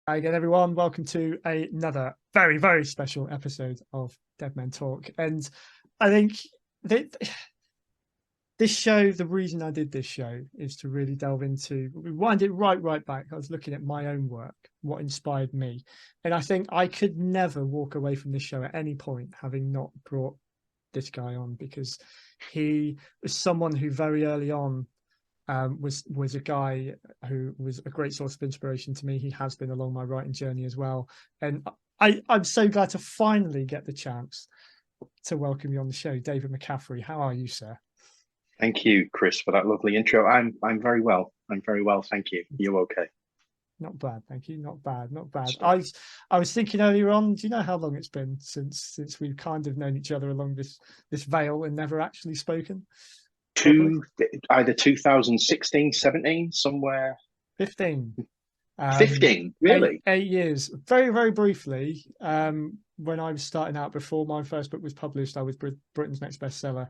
Hi again, everyone. Welcome to another very, very special episode of Dead Men Talk. And I think that this show, the reason I did this show is to really delve into, wind it right back. I was looking at my own work, what inspired me. And I think I could never walk away from this show at any point having not brought this guy on, because he was someone who very early on was a guy who was a great source of inspiration to me. He has been along my writing journey as well. And I'm so glad to finally get the chance to welcome you on the show. David McCaffrey, how are you, sir? Thank you, Chris, for that lovely intro. I'm very well. I'm very well, thank you. You okay? Not bad, thank you. Not bad, not Good bad. stuff. I was thinking earlier on, do you know how long it's been since we've kind of known each other along this veil and never actually spoken properly? Two, either 2016, 17, somewhere. 15. 15, Eight really? 8 years. Very, very briefly, when I was starting out, before my first book was published, I was Britain's next bestseller.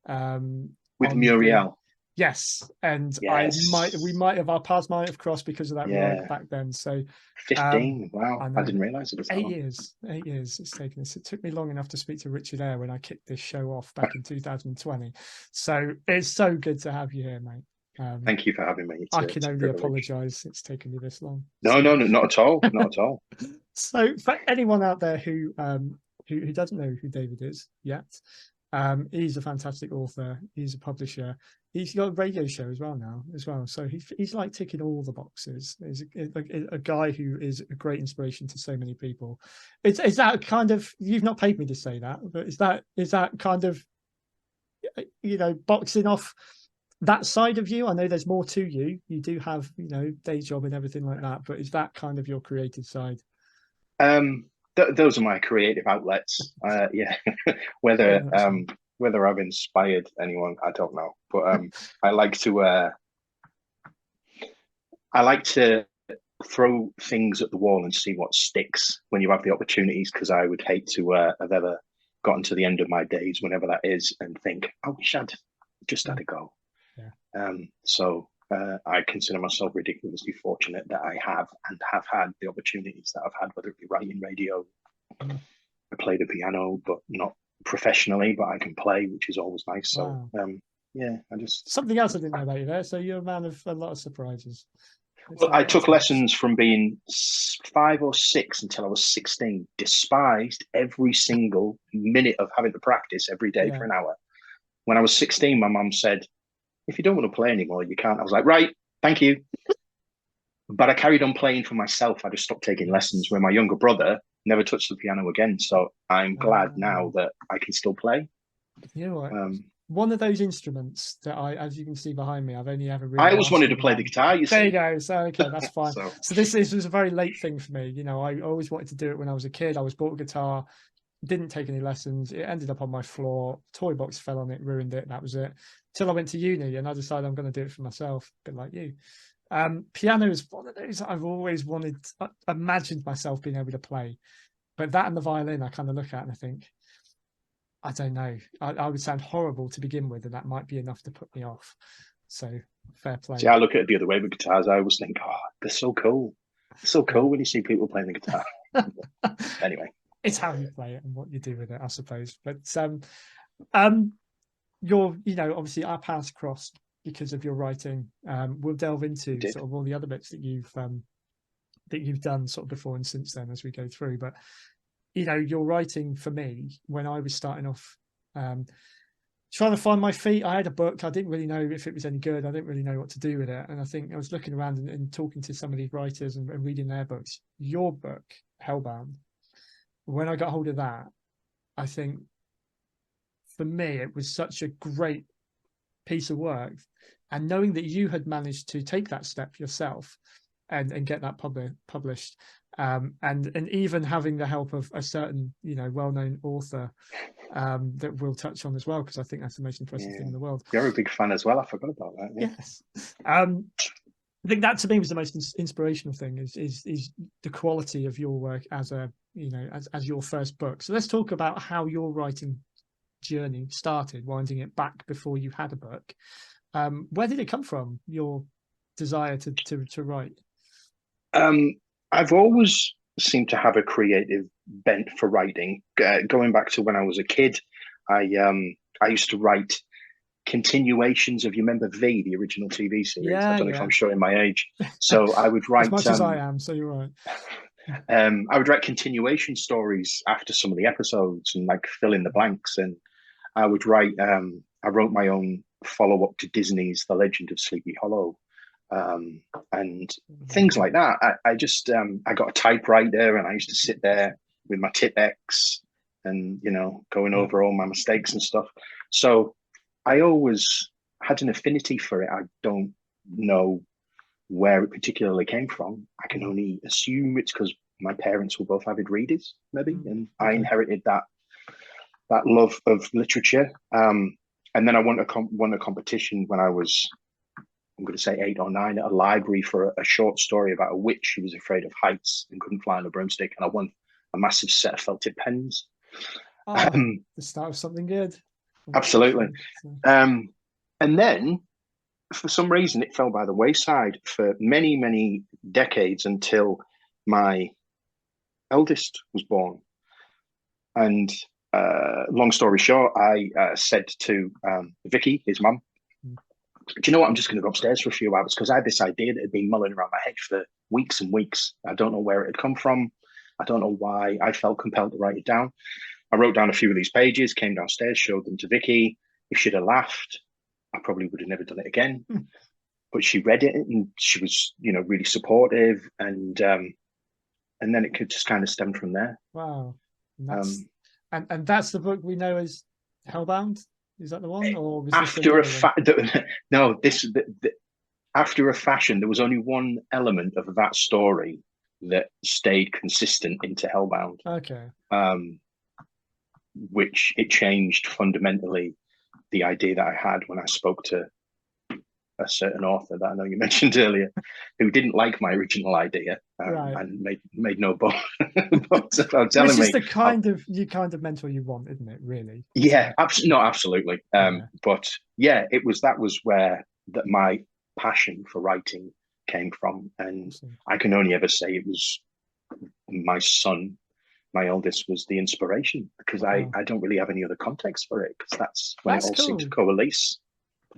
With On the Muriel. Yes, and we Yes. might have, our paths might have crossed because of that role Yeah. back then. So 15. I Wow. I know. didn't realize it was that eight long. years, 8 years it's taken us. It took me long enough to speak to Richard Eyre when I kicked this show off back in 2020. So it's so good to have you here, mate. Thank you for having me. I can It's a only privilege. apologize it's taken me this long. No, So no, no, not at all. Not at all. so for anyone out there who doesn't know who David is yet, he's a fantastic author. He's a publisher. He's got a radio show as well now, as well. So he's like ticking all the boxes. He's a guy who is a great inspiration to so many people. Is that kind of, you've not paid me to say that, but is that kind of, boxing off that side of you? I know there's more to you. You do have, day job and everything like that, but is that kind of your creative side? Those are my creative outlets. Yeah, Very whether much so. whether I've inspired anyone, I don't know. But I like to uh, I like to throw things at the wall and see what sticks when you have the opportunities. Because I would hate to have ever gotten to the end of my days, whenever that is, and think, I wish I'd just had Mm, a go. yeah. So I consider myself ridiculously fortunate that I have had the opportunities that I've had, whether it be writing radio. Mm. I play the piano, but not professionally, but I can play, which is always nice. So Wow. yeah, I just Something else I didn't know about you there. So you're a man of a lot of surprises. It's well, I it's took nice. lessons from being 5 or 6 until I was 16. Despised every single minute of having to practice every day Yeah. for an hour. When I was 16, my mum said, "If you don't want to play anymore, you can't." I was like, "Right, thank you." But I carried on playing for myself. I just stopped taking lessons. Yes. Where my younger brother never touched the piano again. So I'm glad now Um, that I can still play. you know what? Um, One of those instruments that as you can see behind me, I've only ever really I always wanted to mastered play the one. guitar, you There you see. go. So okay, that's fine. So So this was a very late thing for me. I always wanted to do it when I was a kid. I was bought a guitar, didn't take any lessons. It ended up on my floor. Toy box fell on it, ruined it. That was it. Till I went to uni and I decided I'm going to do it for myself, a bit like you. Piano is one of those I've always wanted, imagined myself being able to play. But that and the violin, I kind of look at and I think, I don't know. I would sound horrible to begin with, and that might be enough to put me off. So fair see, play. I look at it the other way with guitars. I always think, oh, they're so cool. It's so Yeah. cool when you see people playing the guitar. Anyway, It's how you play it and what you do with it, I suppose. But um, obviously our paths crossed because of your writing. We'll delve we into did. sort of all the other bits that you've done sort of before and since then as we go through. But your writing for me when I was starting off, um, trying to find my feet. I had a book. I didn't really know if it was any good. I didn't really know what to do with it. And I think I was looking around and talking to some of these writers and reading their books. Your book, Hellbound, when I got hold of that, I think for me, it was such a great piece of work. And knowing that you had managed to take that step yourself and get that published, and even having the help of a certain well-known author, that we'll touch on as well, because I think that's the most impressive thing Yeah. in the world. You're a big fan as well. I forgot about that. Yeah. Yes. I think that to me was the most inspirational thing is the quality of your work as a as your first book. So let's talk about how your writing journey started, winding it back before you had a book. Where did it come from? Your desire to write? I've always seemed to have a creative bent for writing. Going back to when I was a kid, I used to write continuations of, you remember V, the original TV series? I Yeah, don't know if yeah. I'm showing my age. So I would As write much as I am, so you're right. I would write continuation stories after some of the episodes and like fill in the blanks. And I would write I wrote my own follow up to Disney's The Legend of Sleepy Hollow. And things like that. I just I got a typewriter and I used to sit there with my Tipex and going Yeah. over all my mistakes and stuff. So I always had an affinity for it. I don't know where it particularly came from. I can only assume it's because my parents were both avid readers, maybe, and I Okay. inherited that love of literature. And then I won a competition when I was, I'm going to say 8 or 9, at a library for a short story about a witch who was afraid of heights and couldn't fly on a broomstick. And I won a massive set of felt tip pens. Oh, the start of something good. Absolutely. So, And then for some reason, it fell by the wayside for many, many decades until my eldest was born. And long story short, I said to Vicky, his mum, do you know what? I'm just going to go upstairs for a few hours because I had this idea that had been mulling around my head for weeks and weeks. I don't know where it had come from. I don't know why. I felt compelled to write it down. I wrote down a few of these pages, came downstairs, showed them to Vicky. If she'd have laughed, I probably would have never done it again. But she read it and she was, really supportive, and then it could just kind of stem from there. wow. And that's Um, and that's the book we know as Hellbound. Is that the one, or was this after a another one? no, after a fashion, there was only one element of that story that stayed consistent into Hellbound, Okay. um, which it changed fundamentally the idea that I had when I spoke to a certain author that I know you mentioned earlier, who didn't like my original idea, Right. and made no bones about Which telling is me. the kind of mentor you want, isn't it? Really. Yeah, no, absolutely. Yeah. But yeah, that was where that my passion for writing came from, and Awesome. I can only ever say it was my son. My eldest was the inspiration because Wow. I don't really have any other context for it because that's when it That's all seemed to cool. coalesce.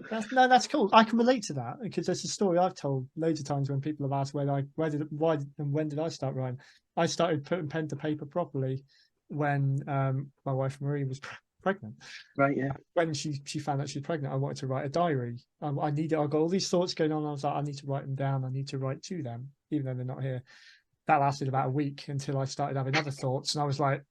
That's cool. I can relate to that because there's a story I've told loads of times when people have asked why and when did I start writing. I started putting pen to paper properly when my wife Marie was pregnant. Right? Yeah. When she found out she was pregnant, I wanted to write a diary. I got all these thoughts going on. I was like, I need to write them down. I need to write to them, even though they're not here. That lasted about a week until I started having other thoughts, and I was like,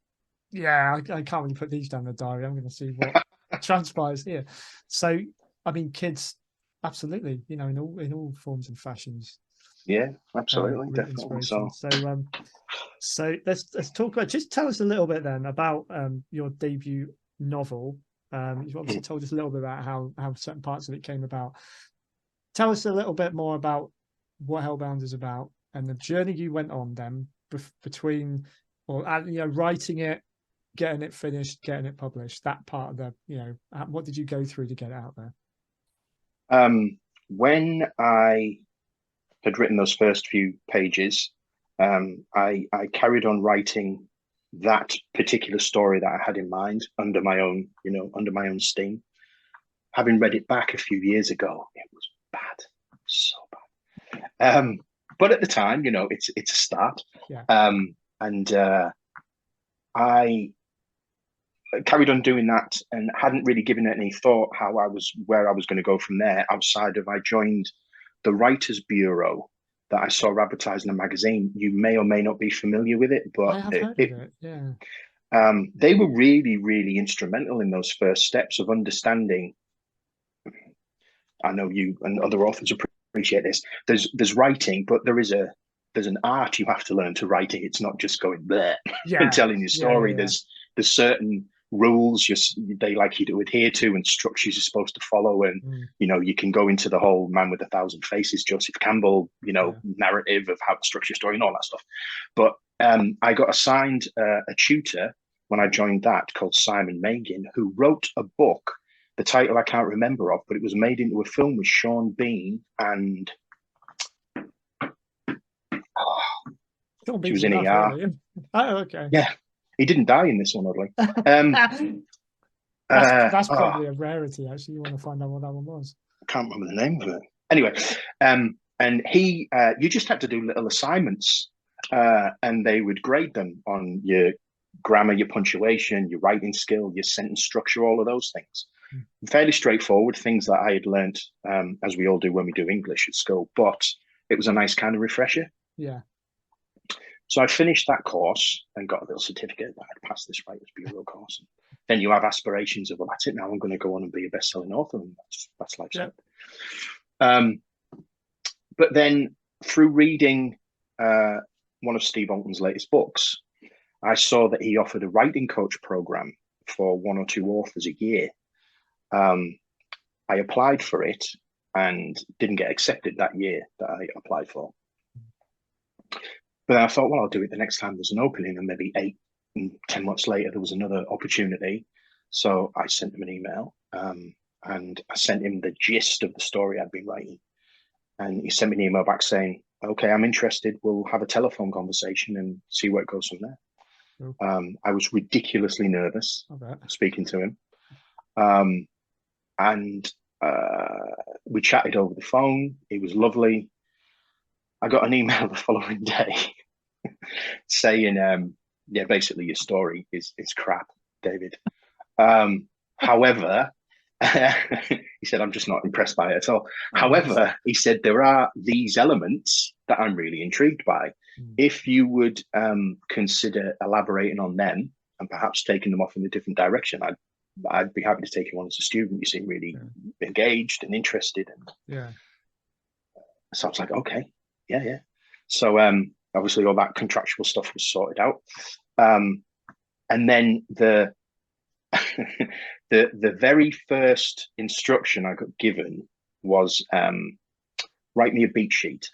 yeah, I can't really put these down in the diary. I'm going to see what transpires here. So, I mean, kids, absolutely, in all forms and fashions, Yeah, absolutely, real definitely. inspiration. So, So let's talk about. Just tell us a little bit then about your debut novel. You've obviously told us a little bit about how certain parts of it came about. Tell us a little bit more about what Hellbound is about and the journey you went on then between, or writing it, getting it finished, getting it published. That part of what did you go through to get it out there? when I had written those first few pages, I carried on writing that particular story that I had in mind under my own, under my own steam. Having read it back a few years ago, it was bad, so bad. But at the time, it's a start. Yeah. And I carried on doing that and hadn't really given it any thought where I was going to go from there. Outside of, I joined the Writers Bureau that I saw advertised in a magazine. You may or may not be familiar with it, but I have heard of it. Yeah. they were really, really instrumental in those first steps of understanding. I know you and other authors appreciate this. There's writing, but there's an art you have to learn to write it. It's not just going there and Yeah. telling your Yeah. Yeah. story. Yeah. There's certain rules they like you to adhere to and structures you're supposed to follow. And Mm, you can go into the whole man with a thousand faces, Joseph Campbell, yeah. narrative of how to structure your story and all that stuff. But I got assigned a tutor when I joined that called Simon Megan, who wrote a book. The title I can't remember of, but it was made into a film with Sean Bean and She was in enough, ER. really. Oh, okay. Yeah, he didn't die in this one, oddly. That's probably a rarity, actually. You want to find out what that one was. I can't remember the name of it. Anyway, and he, you just had to do little assignments, and they would grade them on your grammar, your punctuation, your writing skill, your sentence structure, all of those things. Fairly straightforward things that I had learned, as we all do when we do English at school, but it was a nice kind of refresher. Yeah. So I finished that course and got a little certificate that I'd passed this Writers Bureau course. And then you have aspirations of, well, that's it now, I'm going to go on and be a best-selling author, and that's like yeah. But then through reading one of Steve Alten's latest books, I saw that he offered a writing coach program for 1 or 2 authors a year. I applied for it and didn't get accepted that year that I applied for. But then I thought, well, I'll do it the next time there's an opening, and maybe 8 and 10 months later, there was another opportunity. So I sent him an email, and I sent him the gist of the story I'd been writing. And he sent me an email back saying, okay, I'm interested. We'll have a telephone conversation and see where it goes from there. Cool. I was ridiculously nervous speaking to him. And we chatted over the phone. It was lovely. I got an email the following day saying, yeah, basically your story is crap, David. However, he said, I'm just not impressed by it at all. However, he said, there are these elements that I'm really intrigued by. If you would consider elaborating on them and perhaps taking them off in a different direction, I'd be happy to take you on as a student. You seem really engaged and interested. And so I was like, okay, yeah. So obviously all that contractual stuff was sorted out. And then the very first instruction I got given was write me a beat sheet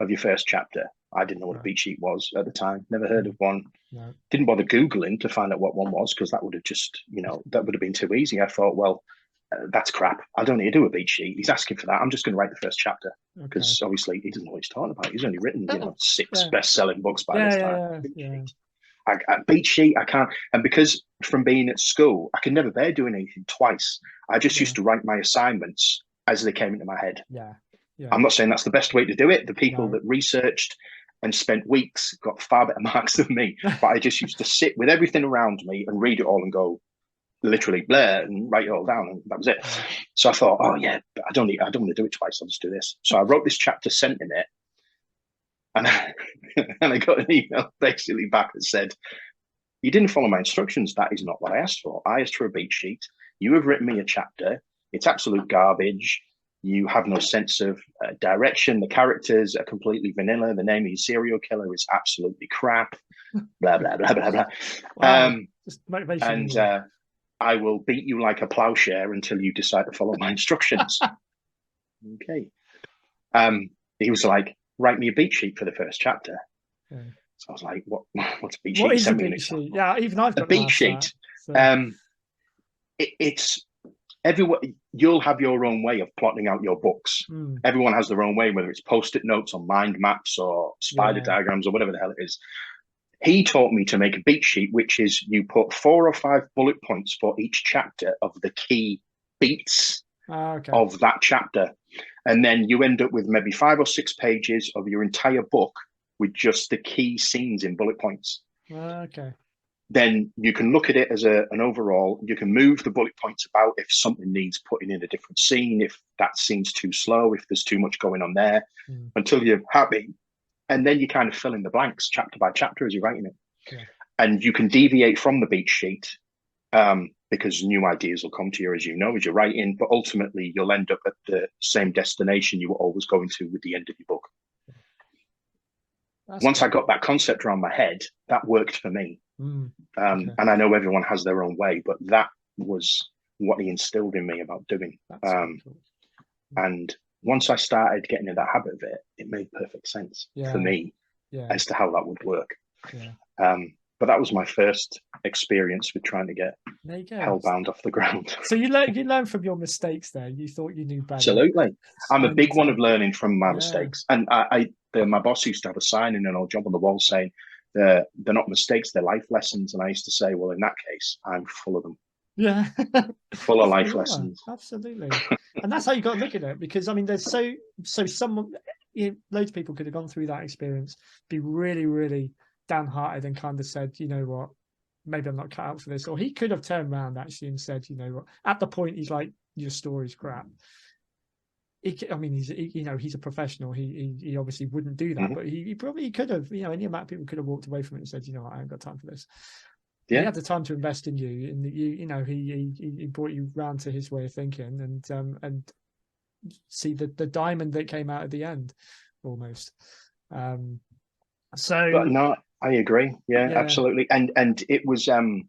of your first chapter. I didn't know what a beat sheet was at the time. Never heard of one. No. Didn't bother Googling to find out what one was, because that would have just, that would have been too easy. I thought, well, that's crap. I don't need to do a beat sheet. He's asking for that. I'm just going to write the first chapter, because obviously he doesn't know what he's talking about. He's only written, 6 best-selling books by this time. Beat sheet, I can't. And because from being at school, I can never bear doing anything twice. I just used to write my assignments as they came into my head. I'm not saying that's the best way to do it. The people that researched and spent weeks got far better marks than me. But I just used to sit with everything around me and read it all and go literally blah and write it all down, and that was it. So I thought, oh yeah, I don't want to do it twice. I'll just do this. So I wrote this chapter, sent him it, and I got an email basically back that said, you didn't follow my instructions. That is not what I asked for. I asked for a beat sheet. You have written me a chapter. It's absolute garbage. You have no sense of direction. The characters are completely vanilla. The name of your serial killer is absolutely crap. Blah, blah, blah, blah, blah. Wow. Just motivation. And I will beat you like a plowshare until you decide to follow my instructions. Okay. He was like, write me a beat sheet for the first chapter. So I was like, what's a beat sheet? What is a beat sheet? Yeah, even I've got a beat sheet. That, so. It's everyone. You'll have your own way of plotting out your books. Everyone has their own way, whether it's post-it notes or mind maps or spider diagrams or whatever the hell it is. He taught me to make a beat sheet, which is you put 4 or 5 bullet points for each chapter of the key beats of that chapter. And then you end up with maybe 5 or 6 pages of your entire book with just the key scenes in bullet points. Then you can look at it as an overall. You can move the bullet points about if something needs putting in a different scene, if that scene's too slow, if there's too much going on there, until you're happy. And then you kind of fill in the blanks chapter by chapter as you're writing it. And you can deviate from the beat sheet because new ideas will come to you as you're writing, but ultimately you'll end up at the same destination you were always going to with the end of your book. Once I got that concept around my head, that worked for me. And I know everyone has their own way, but that was what he instilled in me about doing. And once I started getting in that habit of it, it made perfect sense for me as to how that would work. But that was my first experience with trying to get Hellbound off the ground. So you learned from your mistakes there. You thought you knew better. Absolutely. I'm a big one of learning from my mistakes. And my boss used to have a sign in an old job on the wall saying, they're not mistakes, they're life lessons. And I used to say, well, in that case, I'm full of them. Yeah. Full of life lessons. Absolutely. And that's how you got to look at it, because I mean, there's so someone, loads of people could have gone through that experience, be really, really downhearted and kind of said, you know what, maybe I'm not cut out for this. Or he could have turned around actually and said, you know what, at the point he's like, your story's crap. I mean, he's a professional. He obviously wouldn't do that, but he probably could have. Any amount of people could have walked away from it and said, you know what, I ain't got time for this. Yeah. He had the time to invest in you, and he brought you round to his way of thinking, and see the diamond that came out at the end, almost. So, but no, I agree. Yeah, absolutely. And it was I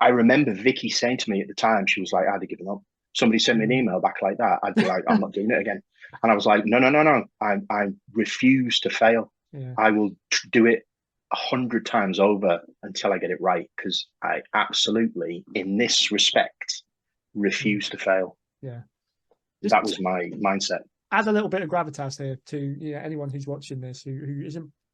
remember Vicky saying to me at the time, she was like, I'd have given up. Somebody sent me an email back like that, I'd be like, I'm not doing it again. And I was like, no. I refuse to fail. Yeah. I will do it 100 times over until I get it right, because I absolutely, in this respect, refuse to fail. Yeah. That was my mindset. Add a little bit of gravitas here to anyone who's watching this who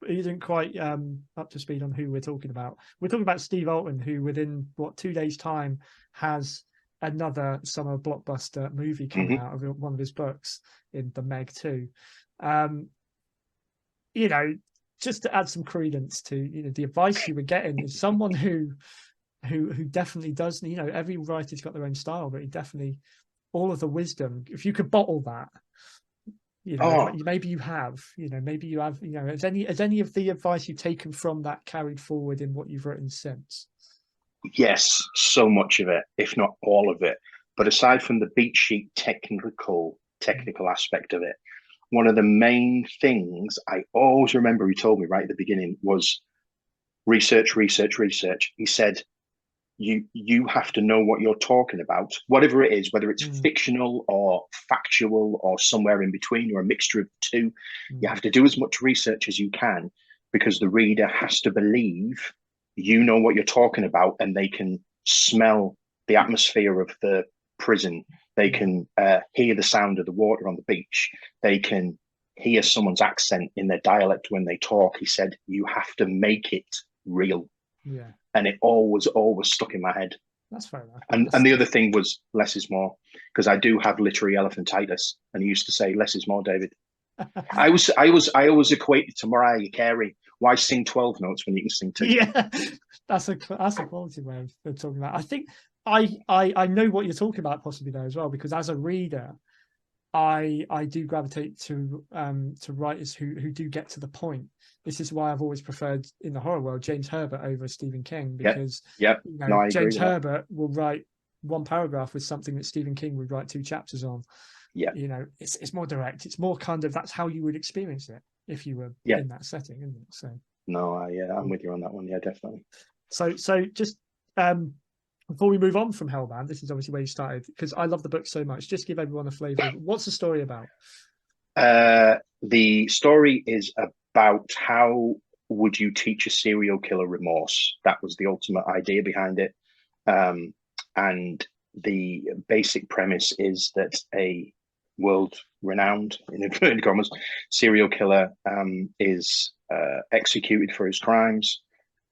isn't quite up to speed on who we're talking about. We're talking about Steve Alten, who within 2 days' time has another summer blockbuster movie coming out of one of his books in the Meg 2. Just to add some credence to the advice you were getting, is someone who definitely does. Every writer's got their own style, but he definitely, all of the wisdom. If you could bottle that, maybe you have. Has any of the advice you've taken from that carried forward in what you've written since? Yes, so much of it, if not all of it. But aside from the beat sheet technical aspect of it, one of the main things I always remember he told me right at the beginning was research. He said, you have to know what you're talking about, whatever it is, whether it's fictional or factual or somewhere in between or a mixture of the two. You have to do as much research as you can, because the reader has to believe you know what you're talking about, and they can smell the atmosphere of the prison. They can hear the sound of the water on the beach. They can hear someone's accent in their dialect when they talk. He said, you have to make it real. Yeah. And it always stuck in my head. That's fair enough. And the other thing was less is more, because I do have literary elephantitis, and he used to say, less is more, David. I always equated to Mariah Carey. Why sing 12 notes when you can sing 2? Yeah, that's a quality way of talking about. I think I know what you're talking about possibly there as well, because as a reader, I do gravitate to writers who do get to the point. This is why I've always preferred in the horror world James Herbert over Stephen King, because James Herbert will write one paragraph with something that Stephen King would write 2 chapters on. Yeah, it's more direct. It's more kind of, that's how you would experience it if you were in that setting, isn't it? So no, I'm with you on that one. Yeah, definitely. So just before we move on from Hellbound, this is obviously where you started, because I love the book so much. Just give everyone a flavour. What's the story about? The story is about how would you teach a serial killer remorse. That was the ultimate idea behind it. And the basic premise is that a world-renowned, in inverted commas, serial killer is executed for his crimes.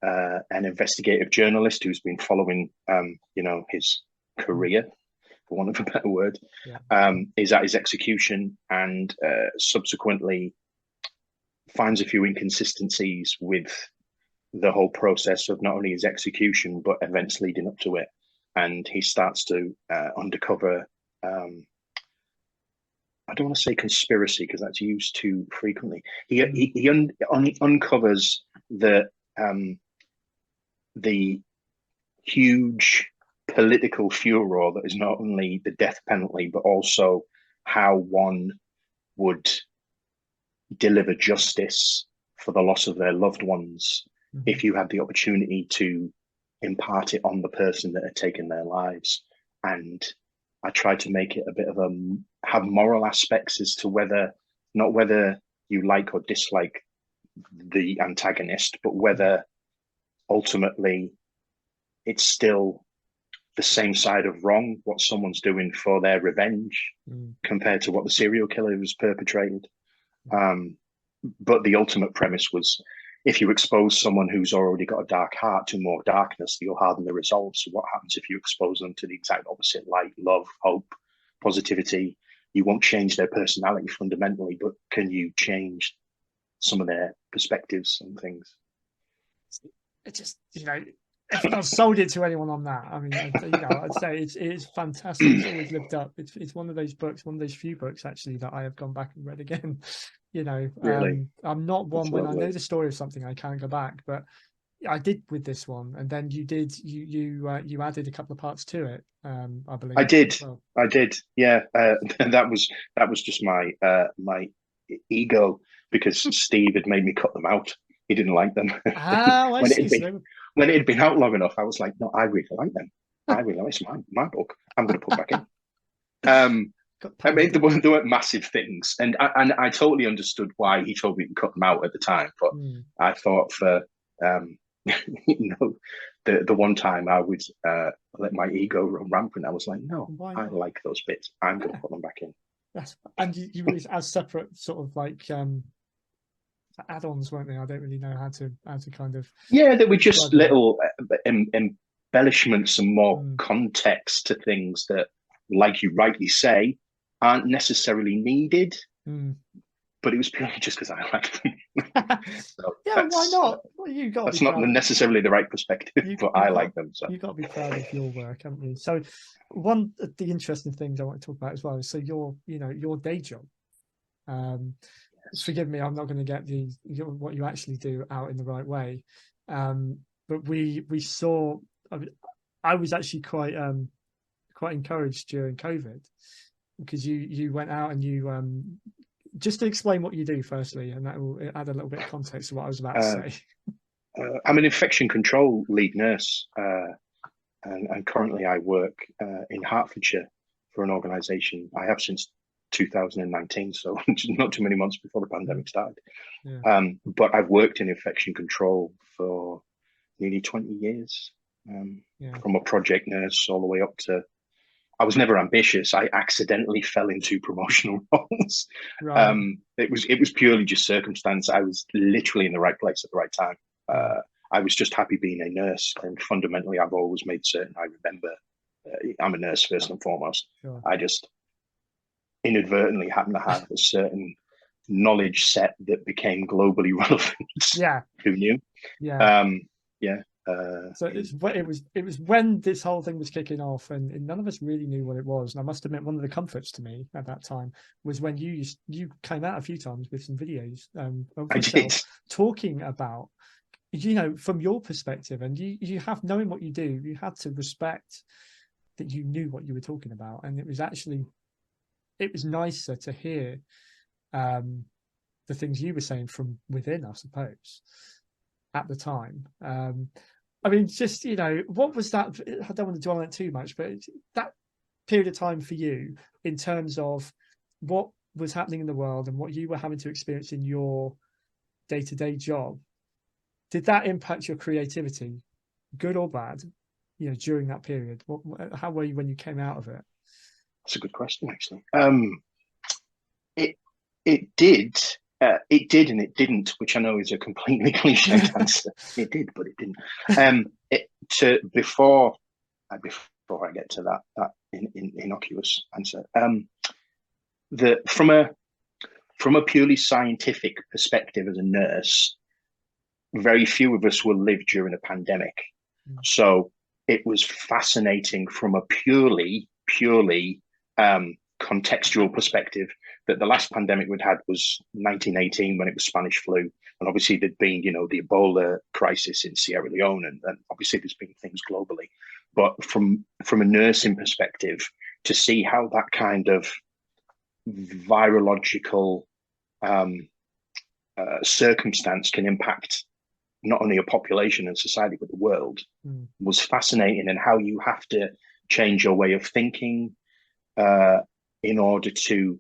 An investigative journalist who's been following, his career, for want of a better word, is at his execution, and subsequently finds a few inconsistencies with the whole process of not only his execution, but events leading up to it. And he starts to uncover, I don't want to say conspiracy, because that's used too frequently. He uncovers the huge political furor that is not only the death penalty, but also how one would deliver justice for the loss of their loved ones if you had the opportunity to impart it on the person that had taken their lives. And I tried to make it a bit of have moral aspects as to not whether you like or dislike the antagonist, but whether ultimately it's still the same side of wrong, what someone's doing for their revenge, compared to what the serial killer was perpetrated. but the ultimate premise was, if you expose someone who's already got a dark heart to more darkness, you'll harden the resolve. So what happens if you expose them to the exact opposite, light, love, hope, positivity? You won't change their personality fundamentally, but can you change some of their perspectives and things? It just, if I've sold it to anyone on that, I mean, I'd say it's fantastic. It's always lived up. It's one of those books, one of those few books actually that I have gone back and read again. Really? I'm not one That's when I lovely. know the story of something, I can't go back, but I did with this one. And then you added a couple of parts to it, I believe. I did. As well. I did. Yeah. That was just my ego, because Steve had made me cut them out. He didn't like them. I when it see. had been when it had been out long enough, I was like, no, I really like them. I really like, it's my book. I'm going to put back in. I mean, there weren't massive things, and I totally understood why he told me to cut them out at the time. But I thought for the one time I would let my ego run rampant, I was like, no, I like those bits. I'm going to put them back in. And you really, as separate sort of like add-ons, weren't they? I don't really know how to kind of. Yeah, they were just little embellishments and more context to things that, like you rightly say, aren't necessarily needed. But it was purely just because I liked them. So yeah, why not? Well, you got. That's not necessarily the right perspective, but I like them. So you've got to be proud of your work, haven't you? So one of the interesting things I want to talk about as well is, so your day job. Forgive me, I'm not going to get what you actually do out in the right way. But we saw. I was actually quite encouraged during COVID, because you went out and you just to explain what you do firstly, and that will add a little bit of context to what I was about to say. I'm an infection control lead nurse, and currently I work in Hertfordshire for an organisation I have since 2019, so not too many months before the pandemic started. Yeah. But I've worked in infection control for nearly 20 years, from a project nurse all the way up to. I was never ambitious. I accidentally fell into promotional roles. Right. It was purely just circumstance. I was literally in the right place at the right time. I was just happy being a nurse, and fundamentally, I've always made certain I remember I'm a nurse first and foremost. Sure. I just inadvertently happen to have a certain knowledge set that became globally relevant. Yeah. Who knew? Yeah. Yeah. So it was when this whole thing was kicking off, and none of us really knew what it was. And I must admit, one of the comforts to me at that time was when you came out a few times with some videos of yourself talking about, from your perspective, and you have, knowing what you do, you had to respect that you knew what you were talking about, and it was nicer to hear the things you were saying from within, I suppose, at the time. I mean, just, what was that? I don't want to dwell on it too much, but that period of time for you, in terms of what was happening in the world and what you were having to experience in your day-to-day job, did that impact your creativity, good or bad, during that period? How were you when you came out of it? That's a good question, actually. It did. It did and it didn't, which I know is a completely cliched answer. It did, but it didn't. Before I get to that innocuous answer, from a purely scientific perspective, as a nurse, very few of us will live during a pandemic. So it was fascinating from a purely contextual perspective, that the last pandemic we'd had was 1918, when it was Spanish flu. And obviously there'd been, the Ebola crisis in Sierra Leone, and obviously there's been things globally. But from a nursing perspective, to see how that kind of virological circumstance can impact not only a population and society, but the world, was fascinating. And how you have to change your way of thinking in order to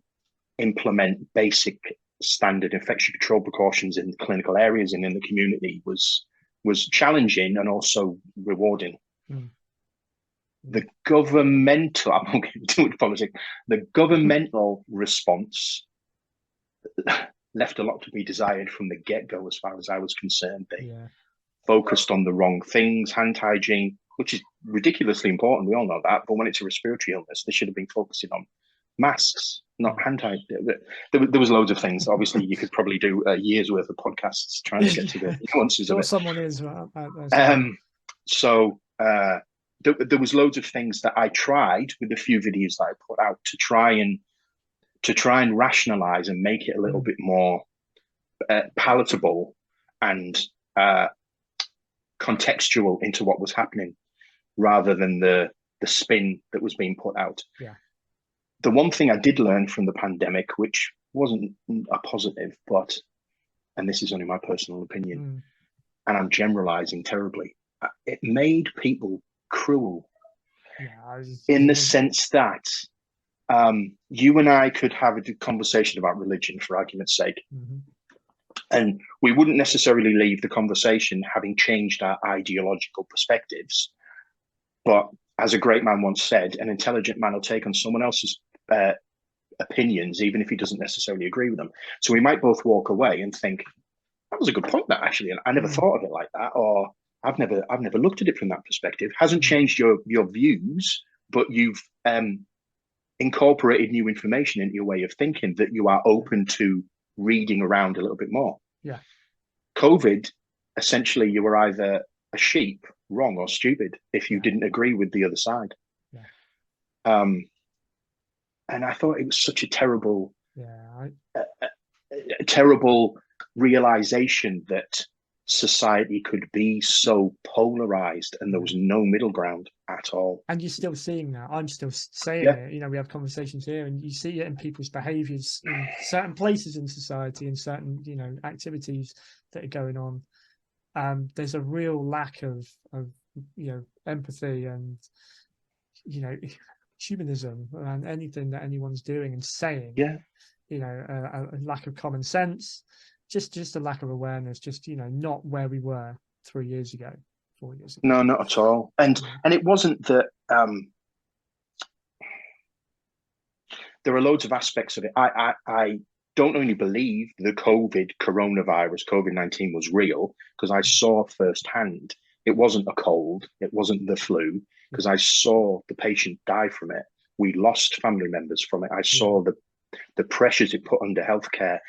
implement basic standard infection control precautions in clinical areas and in the community was challenging and also rewarding. The governmental, I'm not going to do it politics, the governmental response, left a lot to be desired from the get-go as far as I was concerned. They Yeah. focused on the wrong things, hand hygiene, which is ridiculously important. We all know that. But when it's a respiratory illness, they should have been focusing on masks, not hand hygiene. There was loads of things. Obviously, you could probably do a year's worth of podcasts trying to get to the nuances of it. Someone is out there. So there was loads of things that I tried with the few videos that I put out to try and rationalize and make it a little bit more palatable and contextual into what was happening, rather than the spin that was being put out. Yeah. The one thing I did learn from the pandemic, which wasn't a positive, and this is only my personal opinion, and I'm generalizing terribly, it made people cruel. In the sense that you and I could have a conversation about religion, for argument's sake, and we wouldn't necessarily leave the conversation having changed our ideological perspectives. But as a great man once said, an intelligent man will take on someone else's opinions, even if he doesn't necessarily agree with them. So we might both walk away and think, that was a good point, that actually, and I never thought of it like that, or I've never looked at it from that perspective. Hasn't changed your views, but you've incorporated new information into your way of thinking that you are open to reading around a little bit more. Yeah. COVID, essentially, you were either a sheep, wrong, or stupid if you didn't agree with the other side. Yeah. And I thought it was such a terrible, terrible realization that society could be so polarized and there was no middle ground at all. And you're still seeing that. I'm still saying it. You know, we have conversations here and you see it in people's behaviors in certain places in society and certain, you know, activities that are going on. There's a real lack of you know, empathy and, you know, humanism around anything that anyone's doing and saying. You know, a lack of common sense, just a lack of awareness, just, you know, not where we were 3 years ago, 4 years ago. No, not at all. And it wasn't that there are loads of aspects of it. I don't only believe the coronavirus, COVID-19 was real, because I saw firsthand it wasn't a cold, it wasn't the flu, because I saw the patient die from it. We lost family members from it. I saw the pressures it put under healthcare.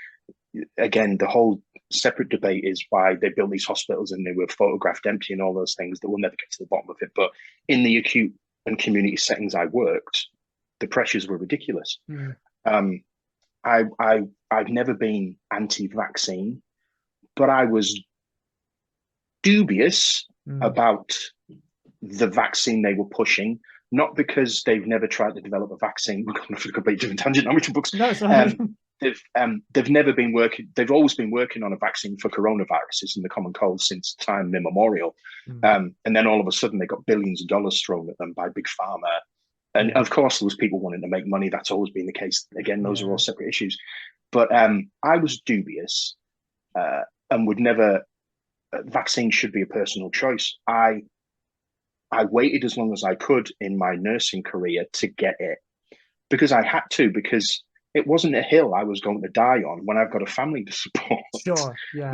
Again, the whole separate debate is why they built these hospitals and they were photographed empty and all those things that we'll never get to the bottom of it. But in the acute and community settings I worked, the pressures were ridiculous. I've never been anti-vaccine, but I was dubious about the vaccine they were pushing, not because they've never tried to develop a vaccine. We've gone off a completely different tangent on Richard books. No, it's not. They've never been working. They've always been working on a vaccine for coronaviruses and the common cold since time immemorial. And then all of a sudden they got billions of dollars thrown at them by big pharma. And of course, there was people wanting to make money. That's always been the case. Again, those are all separate issues. But I was dubious and would never. Vaccine should be a personal choice. I waited as long as I could in my nursing career to get it because I had to, because it wasn't a hill I was going to die on when I've got a family to support. Sure, yeah.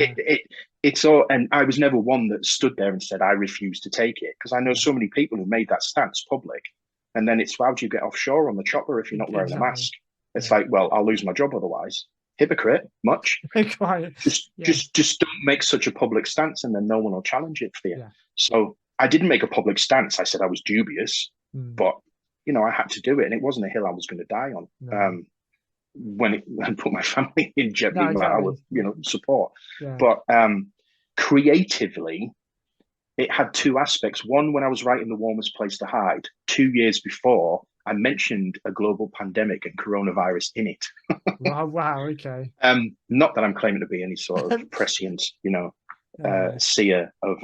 It's all, and I was never one that stood there and said I refuse to take it, because I know so many people who made that stance public, and then it's, how do you get offshore on the chopper if you're not wearing a mask? It's like, well, I'll lose my job otherwise. Hypocrite, much. Just don't make such a public stance, and then no one will challenge it for you. So I didn't make a public stance. I said I was dubious, but you know, I had to do it, and it wasn't a hill I was going to die on. When it put my family in jeopardy, I would, you know, support. But creatively, it had two aspects. One, when I was writing The Warmest Place to Hide 2 years before, I mentioned a global pandemic and coronavirus in it. Wow, okay. Not that I'm claiming to be any sort of prescient, you know, seer of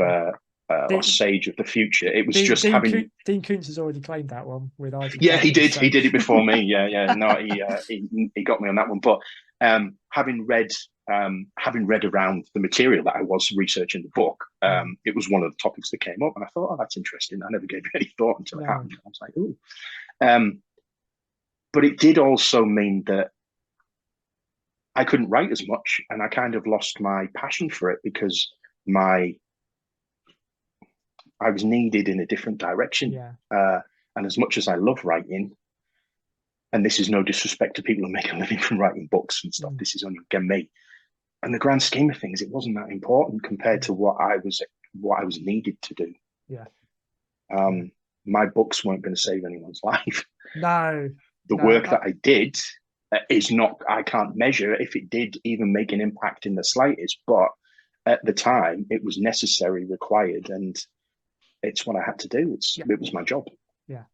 or sage of the future. It was just having. Dean Koontz has already claimed that one with Argentina. Yeah, he did. He did it before me. Yeah. No, he got me on that one. But having read around the material that I was researching the book, it was one of the topics that came up, and I thought, oh, that's interesting. I never gave it any thought until it happened. I was like, ooh. But it did also mean that I couldn't write as much, and I kind of lost my passion for it because I was needed in a different direction. Yeah. And as much as I love writing, and this is no disrespect to people who make a living from writing books and stuff, this is only again me. In the grand scheme of things, it wasn't that important compared to what I was needed to do. Yeah. My books weren't going to save anyone's life. No. The work that I did is not, I can't measure if it did even make an impact in the slightest, but at the time it was necessary, required, and it's what I had to do. It was my job. Yeah.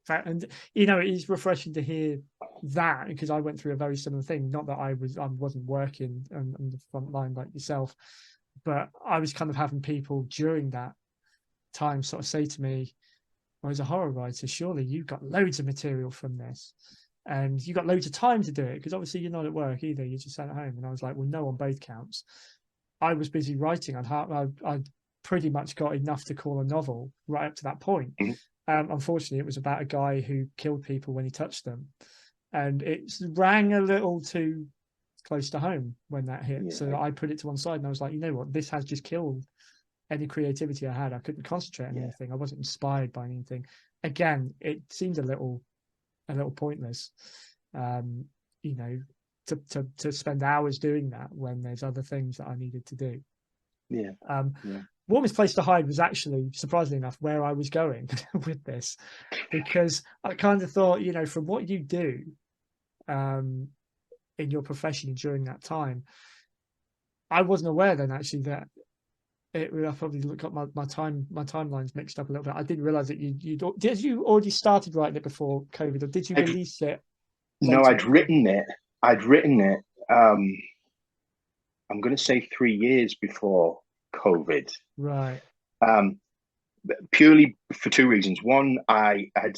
And you know, it is refreshing to hear that, because I went through a very similar thing. Not that I wasn't working on the front line like yourself, but I was kind of having people during that time sort of say to me, "Well, as a horror writer, surely you've got loads of material from this, and you got loads of time to do it, because obviously you're not at work either. You're just sat at home." And I was like, "Well, no, on both counts. I was busy writing. I pretty much got enough to call a novel right up to that point." Unfortunately, it was about a guy who killed people when he touched them, and it rang a little too close to home when that hit. Yeah. So I put it to one side, and I was like, you know what, this has just killed any creativity I had. I couldn't concentrate on anything. I wasn't inspired by anything. Again, it seemed a little pointless, you know, to spend hours doing that when there's other things that I needed to do. Warmest Place to Hide was actually, surprisingly enough, where I was going with this, because I kind of thought, you know, from what you do in your profession during that time, I wasn't aware then actually that I probably got my timelines mixed up a little bit. I didn't realize that did you already started writing it before COVID, or did you release it later? No, I'd written it. I'm going to say 3 years before COVID. Right. Purely for two reasons. One, I had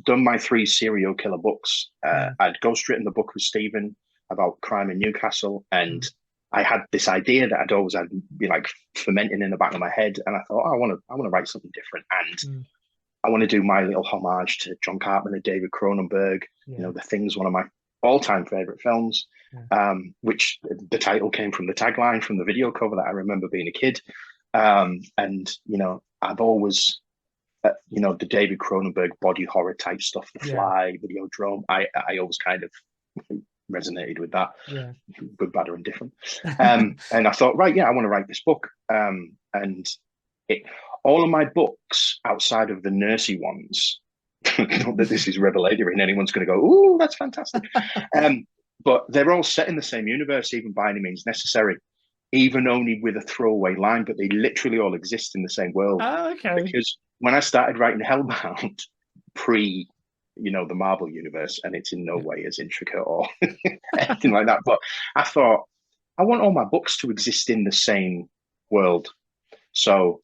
done my 3 serial killer books. I'd ghostwritten the book with Stephen about crime in Newcastle, and I had this idea that I'd always be like fermenting in the back of my head, and I thought, I want to write something different, and I want to do my little homage to John Carpenter, David Cronenberg. You know, The Thing's one of my all-time favorite films, which the title came from the tagline from the video cover that I remember being a kid. And you know, I've always the David Cronenberg body horror type stuff, The Fly, Videodrome, I always kind of resonated with that. Good, bad, or indifferent. And I thought, right, I want to write this book. And all of my books outside of the nursey ones, not that this is revelatory and anyone's going to go, "Ooh, that's fantastic." But they're all set in the same universe, even by any means necessary, even only with a throwaway line, but they literally all exist in the same world. Oh, okay. Because when I started writing Hellbound, the Marvel universe, and it's in no way as intricate or anything like that, but I thought, I want all my books to exist in the same world. So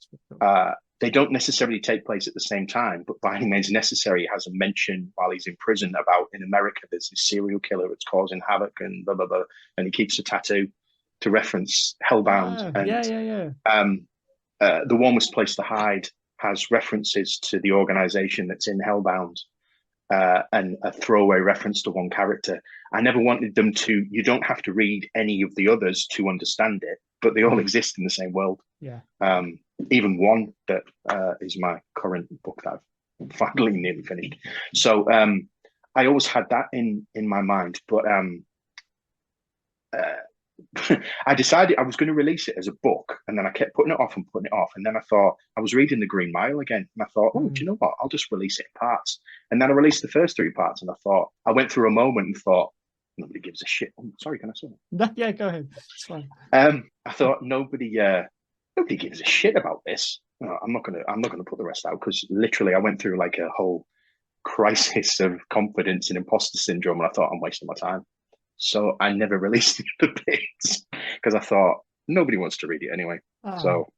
they don't necessarily take place at the same time, but by any means necessary, it has a mention while he's in prison about, in America, there's this serial killer that's causing havoc and blah, blah, blah, and he keeps a tattoo to reference Hellbound. The Warmest Place to Hide has references to the organization that's in Hellbound, and a throwaway reference to one character. I never wanted them to, you don't have to read any of the others to understand it, but they all exist in the same world. Even one that is my current book that I've finally nearly finished. So I always had that in my mind, but I decided I was going to release it as a book, and then I kept putting it off, and then I thought, I was reading The Green Mile again, and I thought, do you know what, I'll just release it in parts. And then I released the first 3 parts, and I went through a moment and thought, nobody gives a shit. Oh, sorry, can I say that? Yeah, go ahead, it's fine. I thought, nobody gives a shit about this. I'm not gonna put the rest out, because literally I went through like a whole crisis of confidence and imposter syndrome, and I thought, I'm wasting my time. So I never released the bits, because I thought nobody wants to read it anyway. So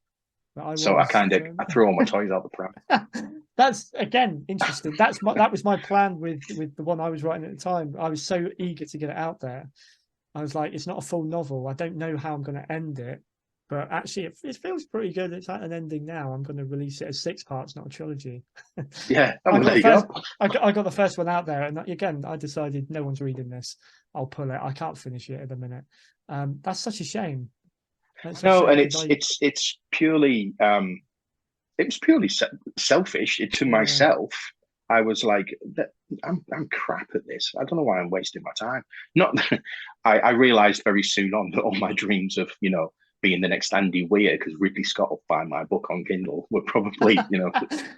I threw all my toys out the pram. That's again interesting. That was my plan with the one I was writing at the time. I was so eager to get it out there. I was like, it's not a full novel. I don't know how I'm going to end it, but actually it feels pretty good. It's at an ending now. I'm going to release it as 6 parts, not a trilogy. Yeah, I got the first one out there, and again, I decided no one's reading this. I'll pull it. I can't finish it at the minute. That's such a shame. No, and it's purely it was purely selfish to myself. I was like, I'm crap at this. I don't know why I'm wasting my time. Not, I realized very soon on that all my dreams of, you know, being the next Andy Weir, because Ridley Scott will buy my book on Kindle, were probably, you know,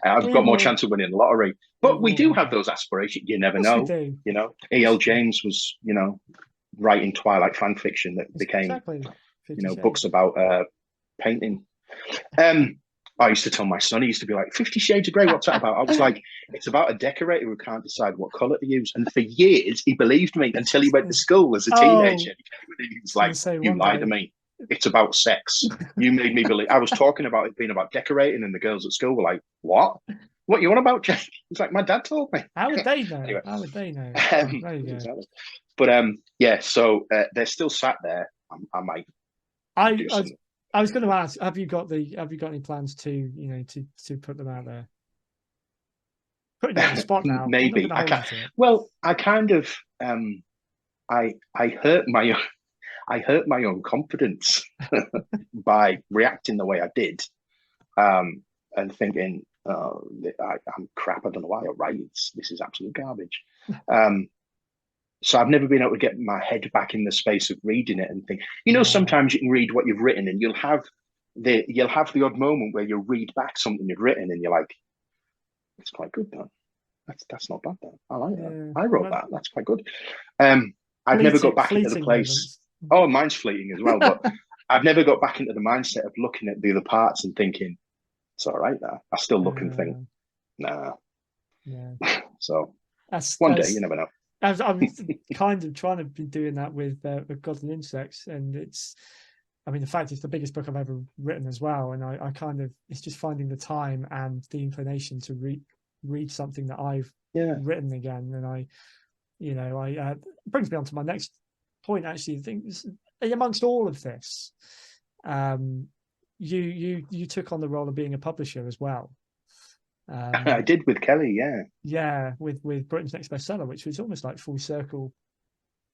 I've got more chance of winning the lottery. But we do have those aspirations. You never know. You know, E.L. James was, you know, writing Twilight fan fiction that became, you know, books about painting. I used to tell my son, he used to be like, 50 Shades of Grey, what's that about? I was like, it's about a decorator who can't decide what colour to use. And for years, he believed me until he went to school as a teenager. He was like, you lied to me. It's about sex. You made me believe. I was talking about it being about decorating, and the girls at school were like, what? What you on about, Jake? It's like, my dad told me. How would they know? Anyway. How would they know? There you go. Exactly. But yeah, so they're still sat there. I might do something. I was going to ask, have you got any plans to, you know, to put them out there? Putting you on the spot now. Maybe I can. Well, I kind of I hurt my own confidence by reacting the way I did, and thinking, oh, I'm crap. I don't know why I write. This is absolute garbage. So I've never been able to get my head back in the space of reading it and think, you know, sometimes you can read what you've written and you'll have the odd moment where you'll read back something you've written and you're like, it's quite good, though. That's not bad, though. I like that. I wrote that. That's quite good. I've never got back into the place. Moments. Oh, mine's fleeting as well, but I've never got back into the mindset of looking at the other parts and thinking, it's all right there. I still look and think, nah. Yeah. So one day, you never know. I was kind of trying to be doing that with Gods and Insects, and in fact, it's the biggest book I've ever written as well. And I kind of, it's just finding the time and the inclination to read something that I've written again. And it brings me on to my next point. Actually, I think amongst all of this, you took on the role of being a publisher as well. I did with Kelly, with Britain's Next Bestseller, which was almost like full circle.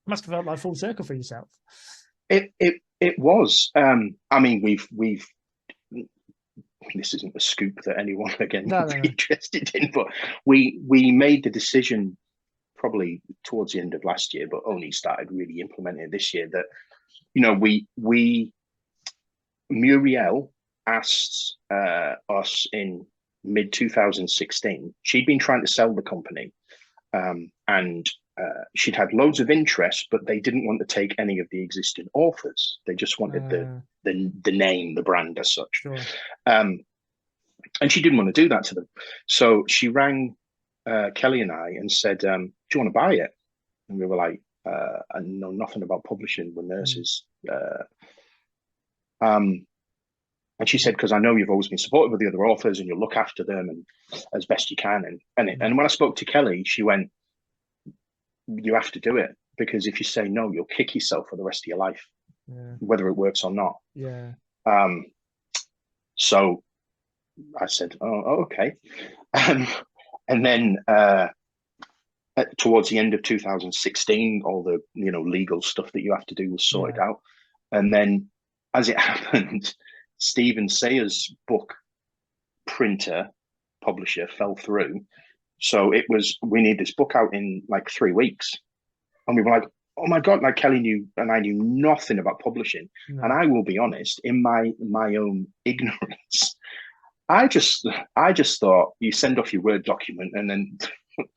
Must have felt like full circle for yourself. It was. I mean, we've. This isn't a scoop that anyone again would be interested in, but we made the decision probably towards the end of last year, but only started really implementing it this year. That, you know, Muriel asked us in mid-2016. She'd been trying to sell the company, and she'd had loads of interest, but they didn't want to take any of the existing authors. They just wanted the name, the brand as such. Sure. And she didn't want to do that to them. So she rang Kelly and I and said, do you want to buy it? And we were like, I know nothing about publishing. We're nurses. And she said, because I know you've always been supportive of the other authors and you'll look after them and as best you can. And when I spoke to Kelly, she went, you have to do it, because if you say no, you'll kick yourself for the rest of your life, whether it works or not. Yeah. So I said, oh okay. And then towards the end of 2016, all the, you know, legal stuff that you have to do was sorted out. And then as it happened, Stephen Sayers' book publisher fell through. So it was, we need this book out in like 3 weeks. And we were like, oh my God, like Kelly knew, and I knew nothing about publishing. No. And I will be honest, in my own ignorance, I just thought you send off your Word document and then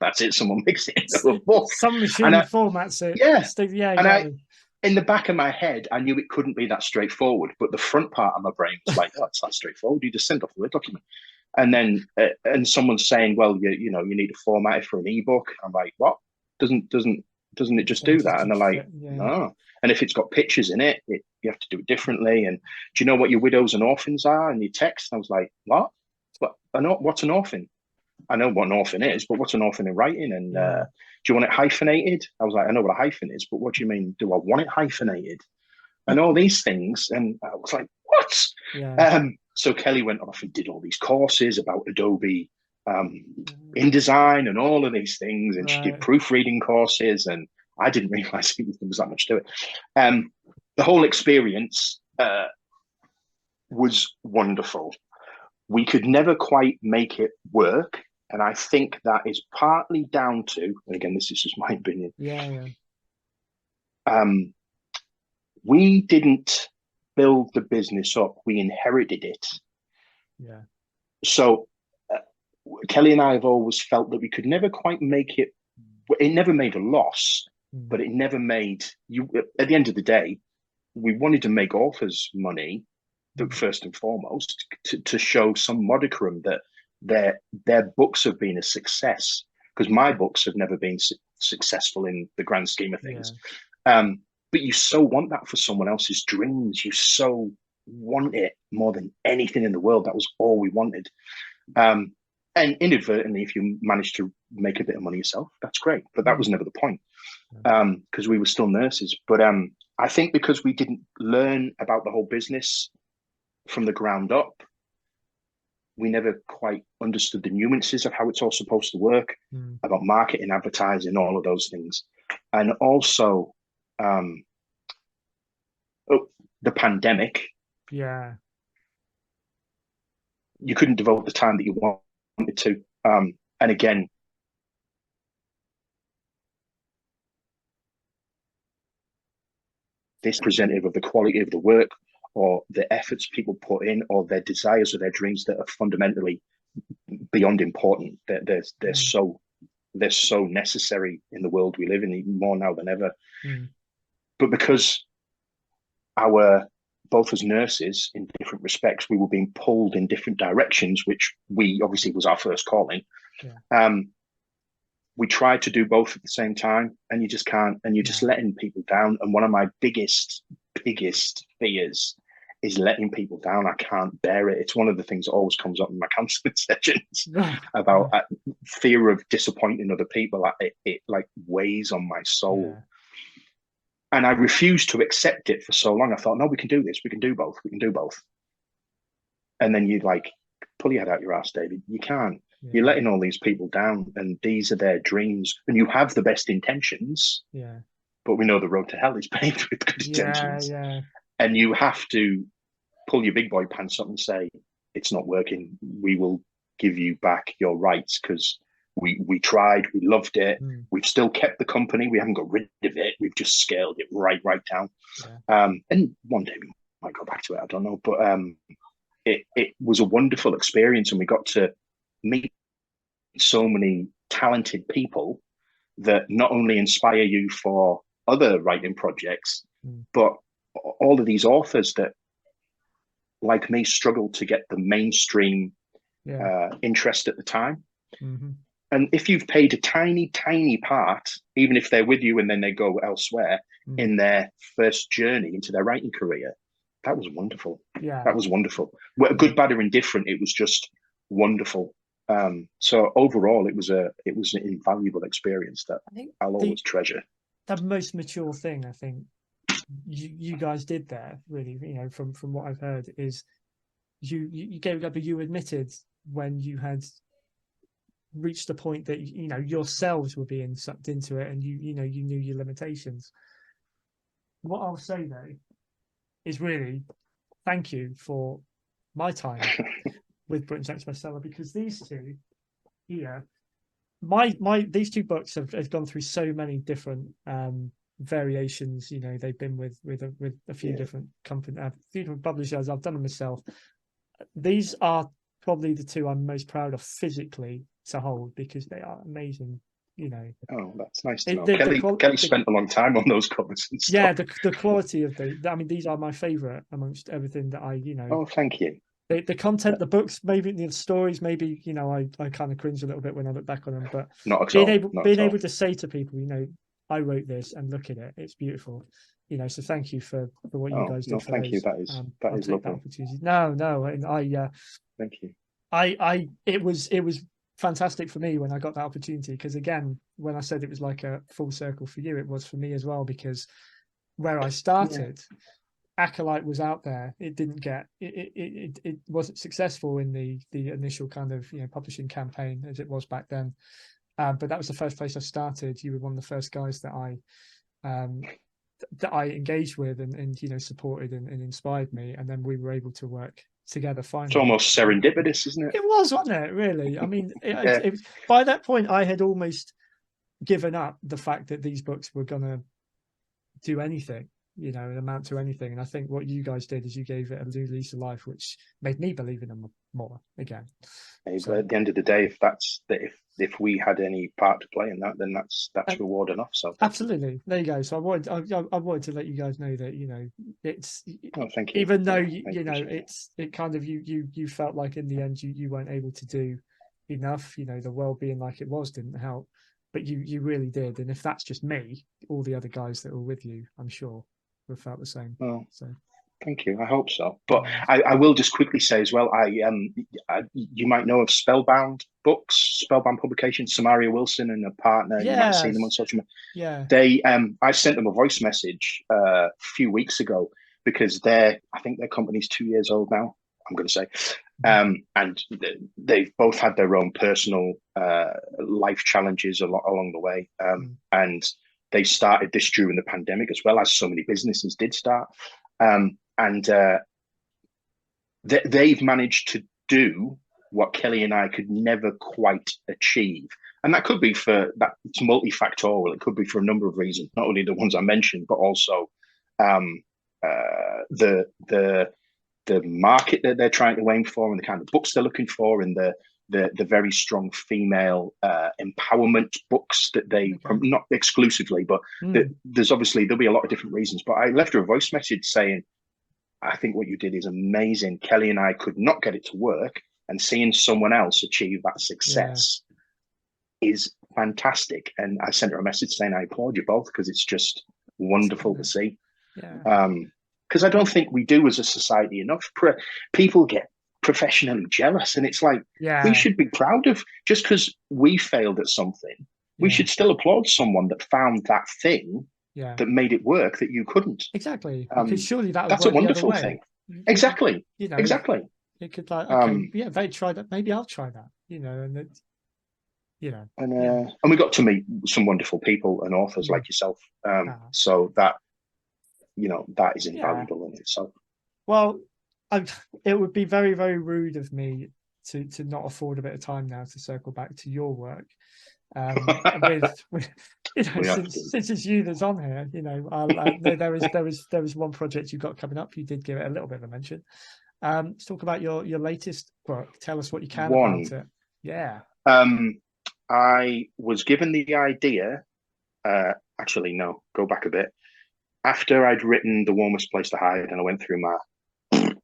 that's it. Someone makes it into a book. Some machine formats it. Yeah. Exactly. And in the back of my head, I knew it couldn't be that straightforward, but the front part of my brain was like, oh, it's that straightforward. You just send off the Word document. And then, and someone's saying, well, you need to format it for an ebook. I'm like, what? Doesn't it just do that? And they're like, no. And if it's got pictures in it, you have to do it differently. And do you know what your widows and orphans are in your text? And I was like, what? What's an orphan? I know what an orphan is, but what's an orphan in writing? And do you want it hyphenated? I was like, I know what a hyphen is, but what do you mean? Do I want it hyphenated? And all these things. And I was like, what? Yeah. So Kelly went off and did all these courses about Adobe InDesign and all of these things. And she did proofreading courses. And I didn't realize there was that much to it. The whole experience was wonderful. We could never quite make it work. And I think that is partly down to, and again, this is just my opinion. Yeah. We didn't build the business up, we inherited it. Yeah. So Kelly and I have always felt that we could never quite make it. It never made a loss, but it never made you. At the end of the day, we wanted to make authors money, first and foremost, to show some modicum that their books have been a success. Because my books have never been successful in the grand scheme of things. Yeah. But you so want that for someone else's dreams. You so want it more than anything in the world. That was all we wanted. And inadvertently, if you manage to make a bit of money yourself, that's great. But that was never the point, because we were still nurses. But I think because we didn't learn about the whole business from the ground up, we never quite understood the nuances of how it's all supposed to work, about marketing, advertising, all of those things. And also the pandemic. Yeah. You couldn't devote the time that you wanted to. And again, this representative of the quality of the work or the efforts people put in or their desires or their dreams that are fundamentally beyond important. They're so necessary in the world we live in, even more now than ever. But because both as nurses in different respects, we were being pulled in different directions, which we obviously was our first calling. Yeah. We tried to do both at the same time, and you just can't, and you're just letting people down. And one of my biggest fears is letting people down. I can't bear it. It's one of the things that always comes up in my counseling sessions about fear of disappointing other people. It like weighs on my soul. Yeah. And I refused to accept it for so long. I thought, no, we can do this. We can do both. We can do both. And then you like pull your head out your ass, David. You can't. Yeah. You're letting all these people down, and these are their dreams. And you have the best intentions. Yeah. But we know the road to hell is paved with good intentions. Yeah. And you have to pull your big boy pants up and say, it's not working. We will give you back your rights because we tried, we loved it. We've still kept the company. We haven't got rid of it. We've just scaled it right down. Yeah. And one day we might go back to it. I don't know. But it was a wonderful experience, and we got to meet so many talented people that not only inspire you for other writing projects, but all of these authors that, like me, struggled to get the mainstream interest at the time. And if you've paid a tiny part, even if they're with you and then they go elsewhere in their first journey into their writing career, that was wonderful. Yeah, that was wonderful. Good, bad, or indifferent, it was just wonderful. So overall, it was an invaluable experience that I'll always treasure. The most mature thing I think you guys did there, really, from what I've heard, is you gave up. You admitted when you had reached the point that yourselves were being sucked into it, and you knew your limitations. What I'll say though is really thank you for my time with Britain's Next Bestseller, because these two here, these two books have gone through so many different variations. They've been with a few different companies, a few different publishers. I've done them myself. These are probably the two I'm most proud of physically to hold, because they are amazing. Oh, that's nice to know. Kelly spent a long time on those covers and stuff. Yeah, the quality of these are my favorite amongst everything that I Oh, thank you. The content, the books, maybe the stories, maybe I kind of cringe a little bit when I look back on them. But being able to say to people, I wrote this and look at it, it's beautiful. So thank you for what you guys did. Thank you. That is lovely. That opportunity. No, and thank you. It was fantastic for me when I got that opportunity, because again, when I said it was like a full circle for you, it was for me as well, because where I started. Yeah. Acolyte was out there. It didn't get it wasn't successful in the initial kind of publishing campaign as it was back then. But that was the first place I started. You were one of the first guys that I engaged with and you know, supported and inspired me, and then we were able to work together finally. It's almost serendipitous, isn't it? It was, wasn't it? Really? I mean, Yeah. by that point, I had almost given up the fact that these books were going to do anything, you know, and amount to anything. And I think what you guys did is you gave it a new lease of life, which made me believe in them more again. Hey, So, but at the end of the day, if we had any part to play in that, then that's reward enough. So absolutely, there you go. So I wanted to let you guys know that, you know, it's thank you. even though you know it kind of you felt like in the end you weren't able to do enough. You know, the world being like it was didn't help, but you really did. And if that's just me, all the other guys that were with you, I'm sure, would have felt the same. Well, so thank you. I hope so. But I will just quickly say as well, you might know of Spellbound books, Spellbound Publications, Samaria Wilson and a partner. You might have seen them on social media. Yeah. I sent them a voice message a few weeks ago because I think their company's 2 years old now, I'm going to say. And they've both had their own personal life challenges along the way. And they started this during the pandemic as well, as so many businesses did start. And they've managed to do what Kelly and I could never quite achieve. And that could be it's multifactorial. It could be for a number of reasons, not only the ones I mentioned, but also the market that they're trying to aim for and the kind of books they're looking for and the very strong female empowerment books that they, not exclusively, but there'll be a lot of different reasons. But I left her a voice message saying, I think what you did is amazing. Kelly and I could not get it to work, and seeing someone else achieve that success is fantastic. And I sent her a message saying I applaud you both because it's just wonderful to see. Because I don't think we do as a society enough. People get professionally jealous, and it's like we should be proud of just because we failed at something. We should still applaud someone that found that thing that made it work that you couldn't. Exactly, because surely that's a wonderful thing. Exactly. You know, exactly. It could like, okay, they tried that. Maybe I'll try that. You know, and it, you know, and we got to meet some wonderful people and authors like yourself. So that, you know, that is invaluable in itself. Well, it would be very, very rude of me to not afford a bit of time now to circle back to your work. With you know, since it's you that's on here, you know, there was one project you got coming up. You did give it a little bit of a mention. Let's talk about your latest book. Tell us what you can about it. Yeah. I was given the idea. Actually, no, go back a bit. After I'd written The Warmest Place to Hide, and I went through my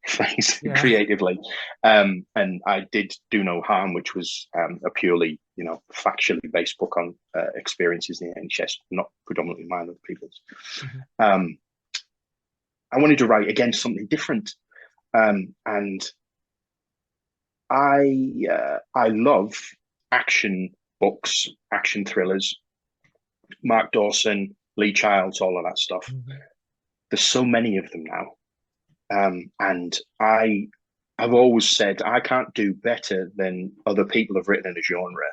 phase creatively, and I did Do No Harm, which was a purely, you know, factually based book on experiences in the NHS, not predominantly mine, other people's. I wanted to write again something different, and I love action books, action thrillers, Mark Dawson, Lee Childs, all of that stuff. There's so many of them now. And I've always said I can't do better than other people have written in a genre,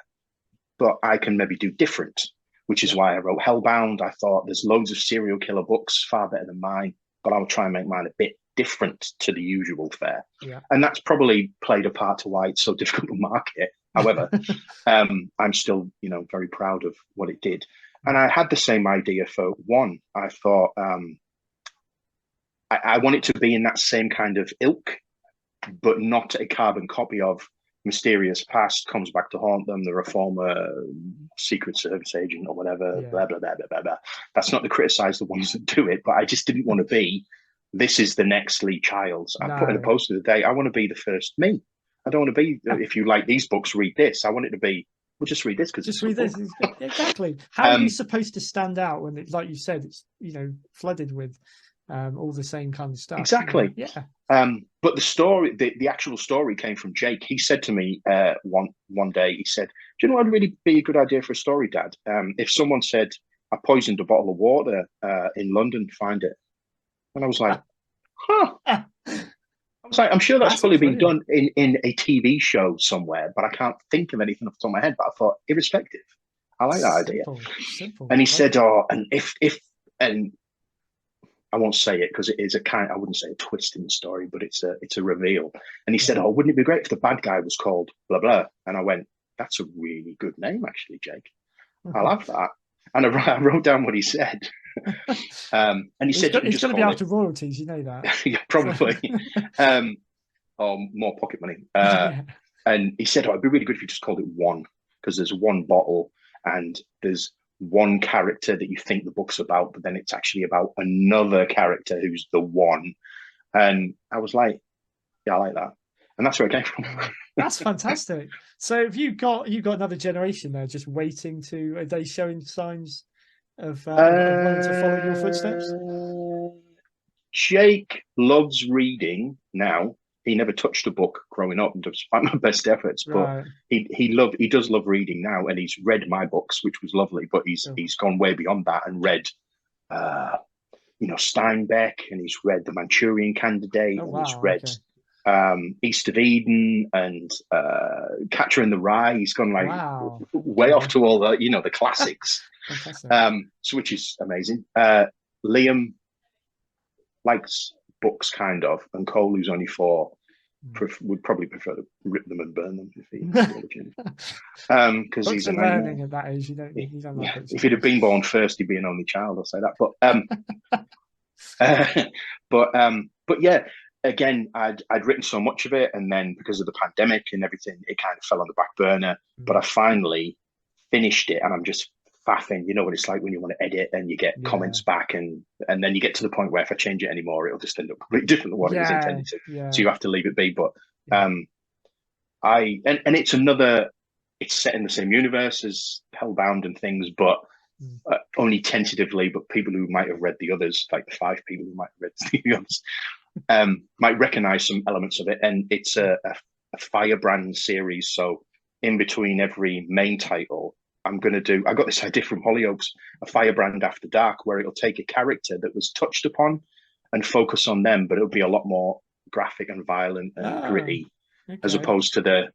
but I can maybe do different, which is why I wrote Hellbound. I thought there's loads of serial killer books far better than mine, but I'll try and make mine a bit different to the usual fare. And that's probably played a part to why it's so difficult to market. However, I'm still, you know, very proud of what it did. And I had the same idea for one. I thought I want it to be in that same kind of ilk, but not a carbon copy of mysterious past comes back to haunt them. They're a former Secret Service agent or whatever, blah, blah, blah, blah, blah, blah. That's not to criticize the ones that do it, but I just didn't want to be, this is the next Lee Childs. I put in a post the other day, I want to be the first me. I don't want to be, if you like these books, read this. I want it to be, well, just read this because just read this. Exactly. How are you supposed to stand out when, like you said, it's, you know, flooded with all the same kind of stuff? Exactly. You know? But the story, the actual story came from Jake. He said to me one day, he said, "Do you know what would really be a good idea for a story, Dad? If someone said, I poisoned a bottle of water in London, find it." And I was like, huh. I was like, I'm sure that's probably been done in a TV show somewhere, but I can't think of anything off the top of my head. But I thought, irrespective, I like that idea. Simple. And he I like said, it. "Oh, and if and I won't say it because it is a kind. I wouldn't say a twist in the story, but it's a reveal." And he Yeah. said, "Oh, wouldn't it be great if the bad guy was called blah blah?" And I went, "That's a really good name, actually, Jake. I love that." And I wrote down what he said. And he said, "You can It's just going to be call it." after royalties, you know that. Yeah, probably. Or more pocket money. Yeah. And he said, "Oh, it'd be really good if you just called it one, because there's one bottle and there's one character that you think the book's about, but then it's actually about another character who's the one." And I was like, "Yeah, I like that." And that's where it came from. That's fantastic. So have you got another generation there just waiting to, are they showing signs of wanting to follow your footsteps? Jake loves reading now. He never touched a book growing up, despite my best efforts. But Right. he does love reading now, and he's read my books, which was lovely. But he's gone way beyond that and read, uh, Steinbeck, and he's read The Manchurian Candidate, Oh and he's wow. read East of Eden and Catcher in the Rye. He's gone like Wow. way off to all the classics. Fantastic. So which is amazing. Liam likes books kind of, and Cole, who's only 4, would probably prefer to rip them and burn them if he because Books he's a are nightmare. learning at that age. You don't like books. If he'd have been born first, he'd be an only child. I'll say that. But yeah, again, I'd written so much of it, and then because of the pandemic and everything, it kind of fell on the back burner. But I finally finished it, and I'm just faffing. You know what it's like when you want to edit and you get comments back, and then you get to the point where if I change it anymore, it'll just end up completely different than what it was intended to. So you have to leave it be. But it's it's set in the same universe as Hellbound and things, but only tentatively. But people who might have read the others, like the 5 people who might have read the others, might recognize some elements of it. And it's a Firebrand series, so in between every main title, I got this idea from Hollyoaks, a Firebrand After Dark, where it'll take a character that was touched upon and focus on them, but it'll be a lot more graphic and violent and gritty, as opposed to the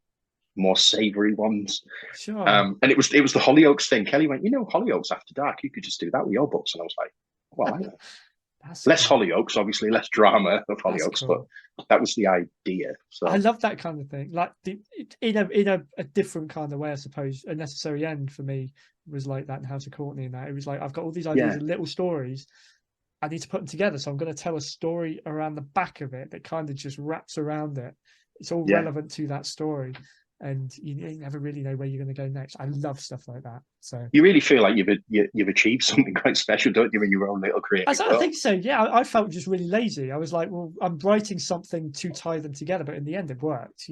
more savory ones. Sure. And it was the Hollyoaks thing. Kelly went, Hollyoaks After Dark, you could just do that with your books. And I was like, well, I know. Less cool. Hollyoaks, obviously, less drama of Hollyoaks, cool. But that was the idea. So I love that kind of thing. Like in a different kind of way, I suppose. A Necessary End for me was like that in House of Courtney, and that it was like I've got all these ideas of little stories. I need to put them together, so I'm going to tell a story around the back of it that kind of just wraps around it. It's all relevant to that story, and you never really know where you're going to go next. I love stuff like that. So you really feel like you've achieved something quite special, don't you, in your own little creative world? I think so. Yeah, I felt just really lazy. I was like, well, I'm writing something to tie them together, but in the end, it worked.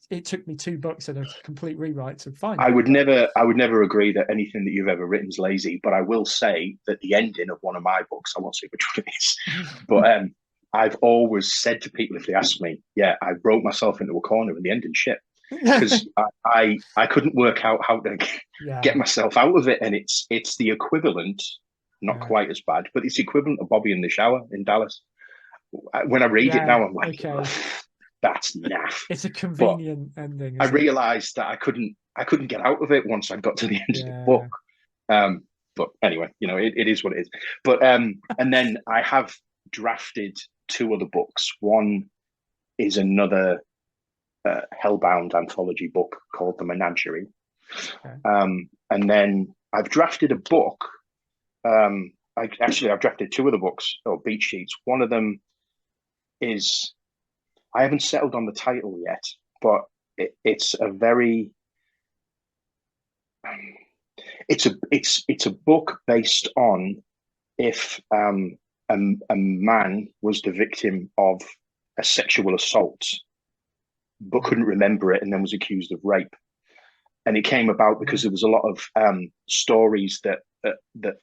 It took me 2 books and a complete rewrite to find. I would never agree that anything that you've ever written is lazy, but I will say that the ending of one of my books, I won't say which one it is, but I've always said to people if they ask me, I wrote myself into a corner and the ending shit. Because I couldn't work out how to get myself out of it, and it's the equivalent, not quite as bad, but it's the equivalent of Bobby in the Shower in Dallas. When I read it now, I'm like, that's naff. It's a convenient ending. I realised that I couldn't get out of it once I got to the end of the book. But anyway, it is what it is. But and then I have drafted 2 other books. One is another Hellbound anthology book called The Menagerie. And then I've drafted a book. I've drafted 2 other books or beat sheets. One of them is, I haven't settled on the title yet, but it's a very it's a book based on if a man was the victim of a sexual assault but couldn't remember it and then was accused of rape. And it came about because there was a lot of stories that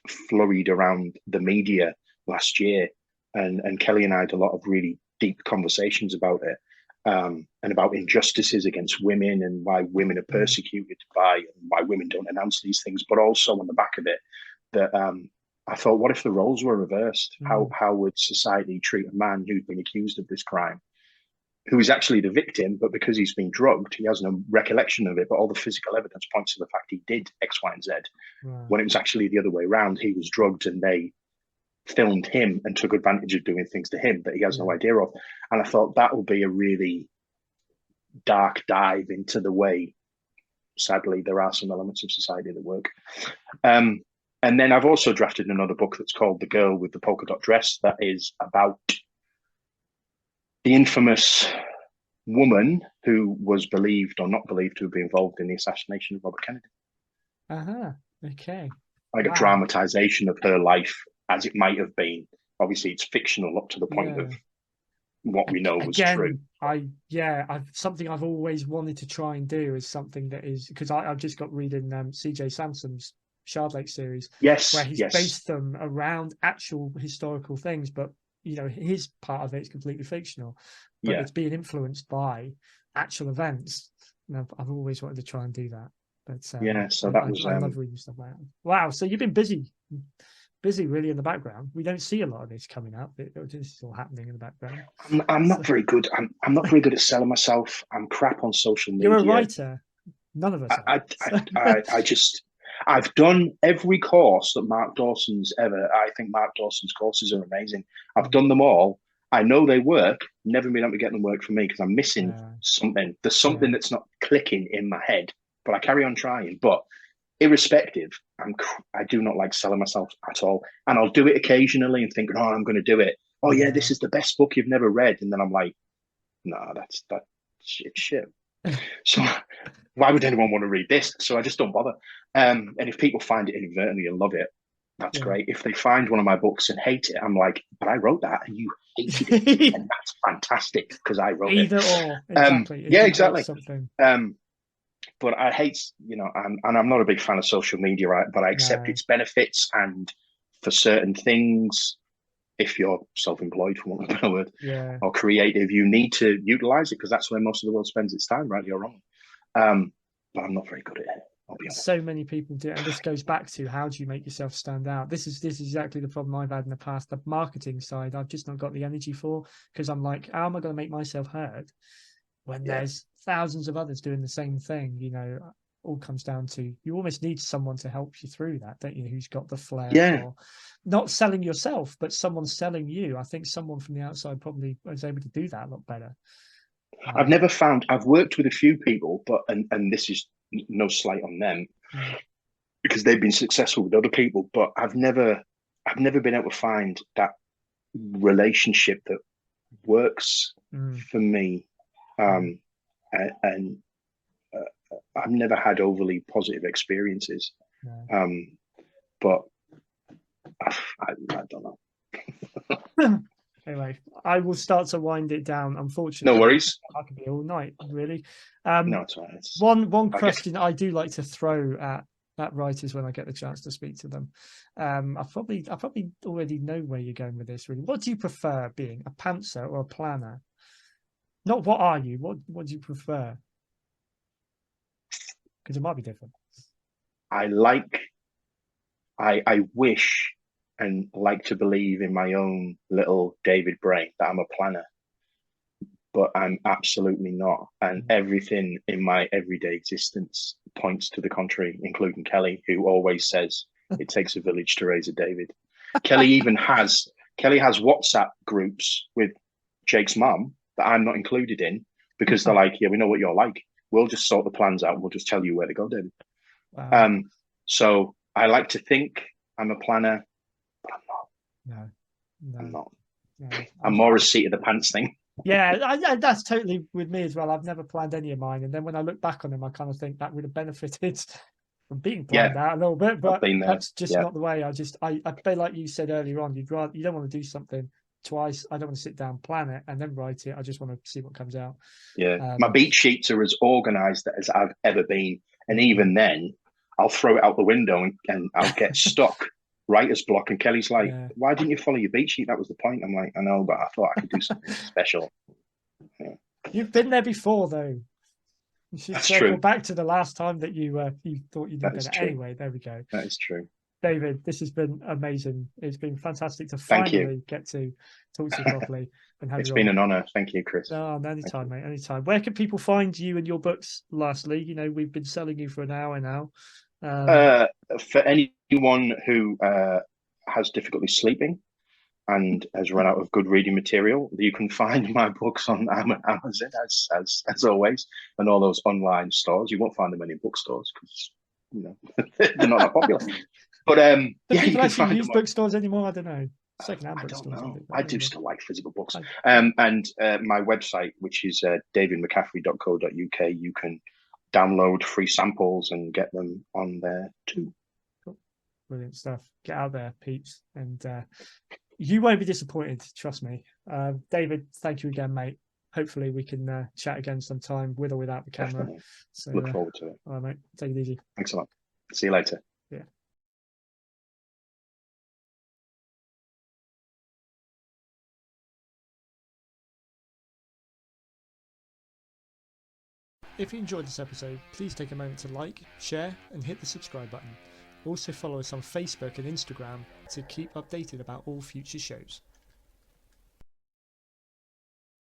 flurried around the media last year, and Kelly and I had a lot of really deep conversations about it, and about injustices against women and why women are persecuted and why women don't announce these things, but also on the back of it that I thought, what if the roles were reversed? How would society treat a man who'd been accused of this crime? who is actually the victim, but because he's been drugged, he has no recollection of it. But all the physical evidence points to the fact he did X, Y, and Z. Right. When it was actually the other way around, he was drugged and they filmed him and took advantage of doing things to him that he has no idea of. And I thought that would be a really dark dive into the way, sadly, there are some elements of society that work. And then I've also drafted another book that's called The Girl with the Polka Dot Dress, that is about the infamous woman who was believed or not believed to have been involved in the assassination of Robert Kennedy. Okay. Like a dramatization of her life as it might have been. Obviously, it's fictional up to the point of what we know was true. Something I've always wanted to try and do is something that is, because I've just got reading CJ Sansom's Shard Lake series, where he's based them around actual historical things, but his part of it is completely fictional, but it's being influenced by actual events. And I've always wanted to try and do that. But so that was. I love reading stuff like that. Wow, so you've been busy really in the background. We don't see a lot of this coming up. This is all happening in the background. I'm not very good. I'm not very good at selling myself. I'm crap on social media. You're a writer. None of us are. I've done every course that Mark Dawson's ever. I think Mark Dawson's courses are amazing. I've done them all. I know they work. Never been able to get them work for me because I'm missing something. There's something that's not clicking in my head, but I carry on trying. But irrespective, I do not like selling myself at all. And I'll do it occasionally and think, I'm going to do it. Oh yeah, this is the best book you've never read. And then I'm like, no, that's shit. So why would anyone want to read this? So I just don't bother. And if people find it inadvertently and love it, that's great. If they find one of my books and hate it, I'm like, but I wrote that and you hated it. And that's fantastic because I wrote Either it. or. Exactly. Exactly. Something. But I hate, and I'm not a big fan of social media, right? But I accept its benefits, and for certain things, if you're self-employed, for want of a better word, or creative, you need to utilize it because that's where most of the world spends its time, right? You're wrong. But I'm not very good at it. I'll be honest. So many people do, and this goes back to how do you make yourself stand out? This is exactly the problem I've had in the past. The marketing side, I've just not got the energy for, because I'm like, how am I going to make myself heard when there's thousands of others doing the same thing? All comes down to you almost need someone to help you through that, don't you? Who's got the flair for not selling yourself, but someone selling you. I think someone from the outside probably was able to do that a lot better. I've worked with a few people, but and this is no slight on them because they've been successful with other people, but I've never been able to find that relationship that works for me. And I've never had overly positive experiences. But I don't know. Anyway, I will start to wind it down. Unfortunately, no worries. I could be all night, really. No, it's all right. One question I do like to throw at writers when I get the chance to speak to them. I probably already know where you're going with this. Really, what do you prefer, being a pantser or a planner? Not what are you? What do you prefer? Because it might be different. I wish and like to believe in my own little David brain that I'm a planner, but I'm absolutely not. And everything in my everyday existence points to the contrary, including Kelly, who always says it takes a village to raise a David. Kelly has WhatsApp groups with Jake's mum that I'm not included in because they're like, we know what you're like. We'll just sort the plans out. We'll just tell you where to go, David. Wow. So I like to think I'm a planner, but I'm not. No. I'm not. No. I'm more a seat of the pants thing. Yeah, that's totally with me as well. I've never planned any of mine, and then when I look back on them, I kind of think that would have benefited from being planned out a little bit. But that's just not the way. I feel like you said earlier on, you don't want to do something twice. I don't want to sit down, plan it, and then write it. I just want to see what comes out. Yeah, my beat sheets are as organised as I've ever been, and even then, I'll throw it out the window and I'll get stuck. Writer's block, and Kelly's like, why didn't you follow your beat sheet? That was the point. I'm like, I know, but I thought I could do something special. You've been there before, though. You should circle back to the last time that you thought you did better. Anyway, there we go. That is true. David, this has been amazing. It's been fantastic to Thank you. finally get to talk to you properly and have It's you been on. an honor. Thank you, Chris. Oh, anytime, mate, anytime. Where can people find you and your books? Lastly, we've been selling you for an hour now. For anyone who has difficulty sleeping and has run out of good reading material, you can find my books on Amazon as always, and all those online stores. You won't find them in any bookstores because they're not that popular. But Do yeah, you people can actually find use them on. bookstores anymore? I don't know. Secondhand I don't bookstores. know. But I do anyway. still like physical books. I- And my website, which is davidmccaffrey.co.uk, you can download free samples and get them on there too. Cool. Brilliant stuff. Get out there, peeps, and you won't be disappointed. Trust me. David, thank you again, mate. Hopefully we can chat again sometime with or without the camera. Definitely. So Look forward to it. all right, mate. Take it easy. Thanks a lot. See you later. Yeah. If you enjoyed this episode, please take a moment to like, share, and hit the subscribe button. Also follow us on Facebook and Instagram to keep updated about all future shows.